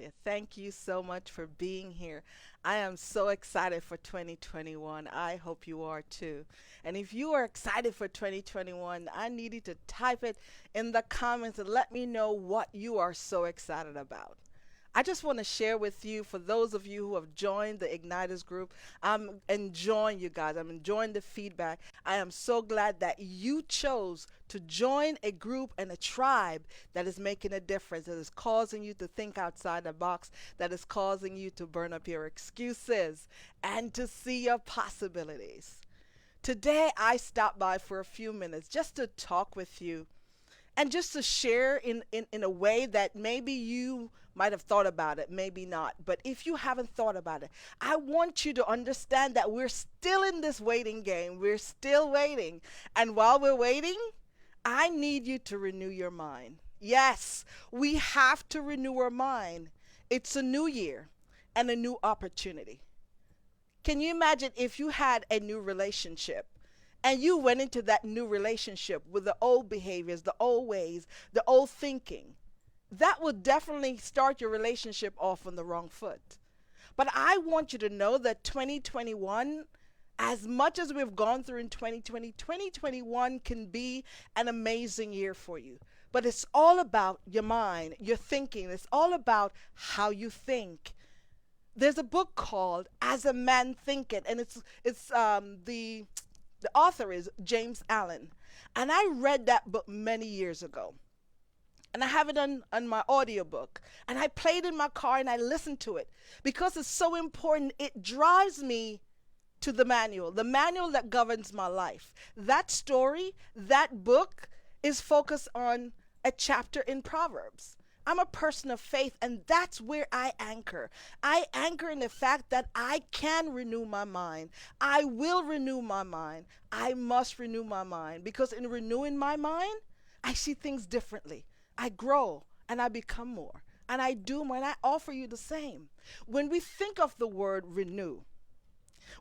Hallelujah. Thank you so much for being here. I am so excited for 2021. I hope you are too. And if you are excited for 2021, I need you to type it in the comments and let me know what you are so excited about. I just want to share with you, for those of you who have joined the Igniters group, I'm enjoying you guys. I'm enjoying the feedback. I am so glad that you chose to join a group and a tribe that is making a difference, that is causing you to think outside the box, that is causing you to burn up your excuses and to see your possibilities. Today, I stopped by for a few minutes just to talk with you and just to share in a way that maybe you might have thought about it, maybe not. But if you haven't thought about it, I want you to understand that we're still in this waiting game. We're still waiting. And while we're waiting, I need you to renew your mind. Yes, we have to renew our mind. It's a new year and a new opportunity. Can you imagine if you had a new relationship and you went into that new relationship with the old behaviors, the old ways, the old thinking? That would definitely start your relationship off on the wrong foot. But I want you to know that 2021, as much as we've gone through in 2020, 2021 can be an amazing year for you. But it's all about your mind, your thinking. It's all about how you think. There's a book called As a Man Thinketh, and the author is James Allen. And I read that book many years ago. And I have it on my audiobook. And I played in my car and I listened to it because it's so important. It drives me to the manual that governs my life. That story, that book is focused on a chapter in Proverbs. I'm a person of faith, and that's where I anchor. I anchor in the fact that I can renew my mind. I will renew my mind. I must renew my mind because in renewing my mind, I see things differently. I grow and I become more. And I do more, and I offer you the same. When we think of the word renew,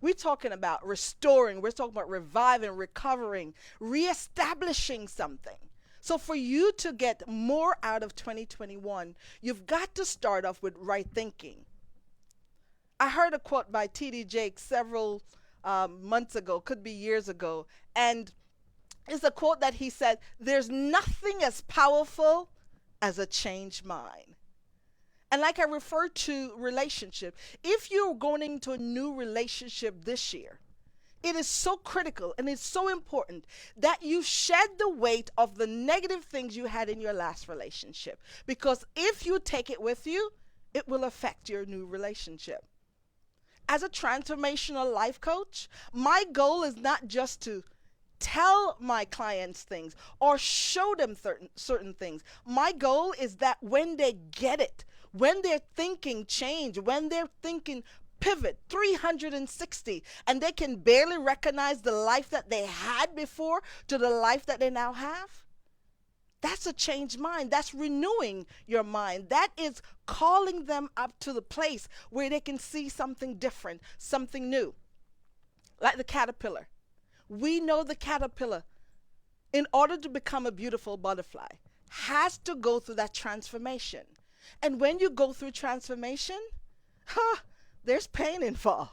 we're talking about restoring, we're talking about reviving, recovering, reestablishing something. So for you to get more out of 2021, you've got to start off with right thinking. I heard a quote by T.D. Jakes several months ago, could be years ago, and it's a quote that he said, "There's nothing as powerful as a changed mind." And like I referred to relationship, if you're going into a new relationship this year, it is so critical and it's so important that you shed the weight of the negative things you had in your last relationship. Because if you take it with you, it will affect your new relationship. As a transformational life coach, my goal is not just to tell my clients things or show them certain things. My goal is that when they get it, when they're thinking change, when they're thinking pivot 360 and they can barely recognize the life that they had before to the life that they now have, that's a changed mind. That's renewing your mind. That is calling them up to the place where they can see something different, something new. Like the caterpillar. We know the caterpillar, in order to become a beautiful butterfly, has to go through that transformation. And when you go through transformation, there's pain involved.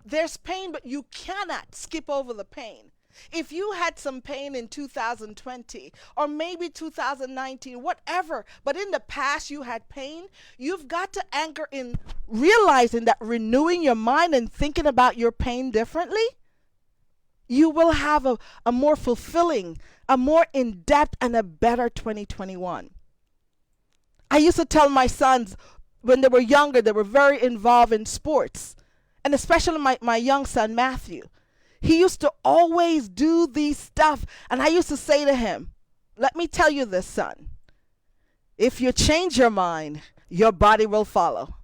There's pain, but you cannot skip over the pain. If you had some pain in 2020 or maybe 2019, whatever, but in the past you had pain, you've got to anchor in realizing that renewing your mind and thinking about your pain differently, you will have a more fulfilling, a more in-depth, and a better 2021. I used to tell my sons when they were younger, they were very involved in sports. And especially my young son, Matthew. He used to always do these stuff. And I used to say to him, let me tell you this, son. If you change your mind, your body will follow.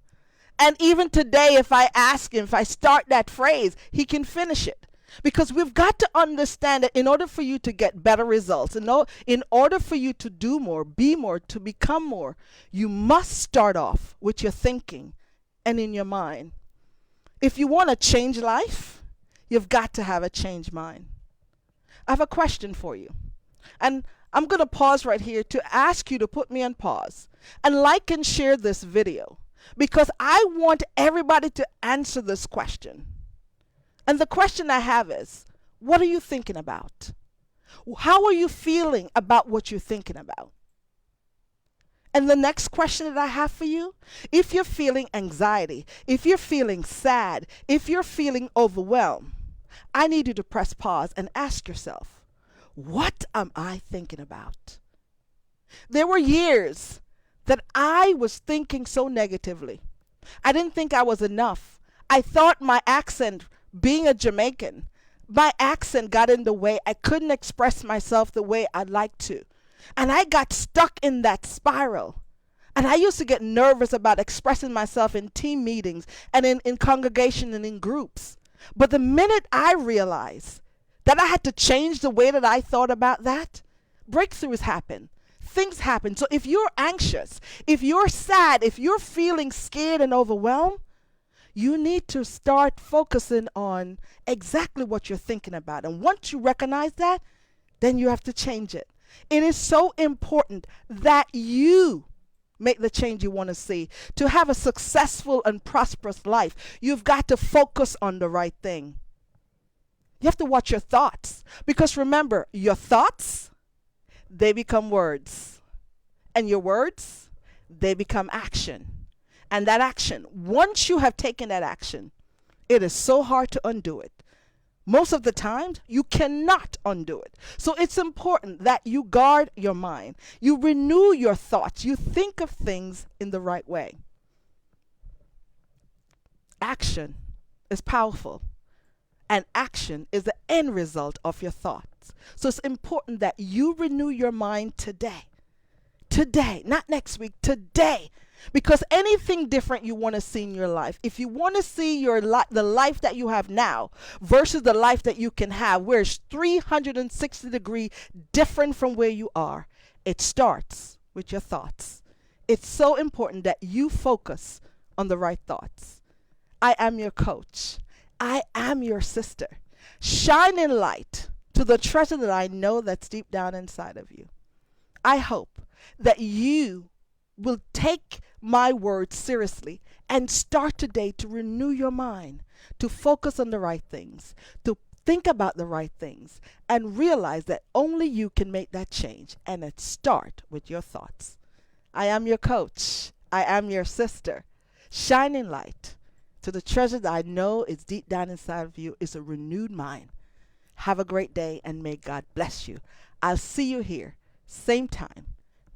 And even today, if I ask him, if I start that phrase, he can finish it. Because we've got to understand that in order for you to get better results, in order for you to do more, be more, to become more, you must start off with your thinking and in your mind. If you want to change life, you've got to have a changed mind. I have a question for you. And I'm going to pause right here to ask you to put me on pause and like and share this video. because I want everybody to answer this question. And the question I have is, what are you thinking about? How are you feeling about what you're thinking about? And the next question that I have for you, if you're feeling anxiety, if you're feeling sad, if you're feeling overwhelmed, I need you to press pause and ask yourself, what am I thinking about? There were years that I was thinking so negatively. I didn't think I was enough. I thought my accent, being a Jamaican, my accent got in the way. I couldn't express myself the way I'd like to. And I got stuck in that spiral. And I used to get nervous about expressing myself in team meetings and in congregation and in groups. But the minute I realized that I had to change the way that I thought about that, breakthroughs happen. Things happen. So if you're anxious, if you're sad, if you're feeling scared and overwhelmed, you need to start focusing on exactly what you're thinking about. And once you recognize that, then you have to change it. It is so important that you make the change you want to see. To have a successful and prosperous life, you've got to focus on the right thing. You have to watch your thoughts. Because remember, your thoughts, they become words. And your words, they become action. And that action, once you have taken that action, it is so hard to undo it. Most of the times, you cannot undo it. So it's important that you guard your mind. You renew your thoughts. You think of things in the right way. Action is powerful. And action is the end result of your thoughts. So it's important that you renew your mind today. Today, not next week, today. Because anything different you want to see in your life, if you want to see the life that you have now versus the life that you can have, where it's 360 degrees different from where you are, it starts with your thoughts. It's so important that you focus on the right thoughts. I am your coach. I am your sister. Shining light to the treasure that I know that's deep down inside of you. I hope that you will take my words seriously and start today to renew your mind, to focus on the right things, to think about the right things, and realize that only you can make that change, and it starts with your thoughts. I am your coach. I am your sister. Shining light to the treasure that I know is deep down inside of you is a renewed mind. Have a great day, and may God bless you. I'll see you here, same time,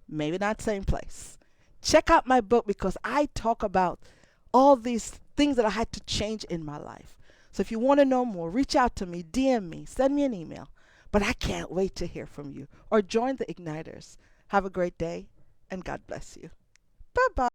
maybe not same place. Check out my book because I talk about all these things that I had to change in my life. So if you want to know more, reach out to me, DM me, send me an email. But I can't wait to hear from you. Or join the Igniters. Have a great day, and God bless you. Bye-bye.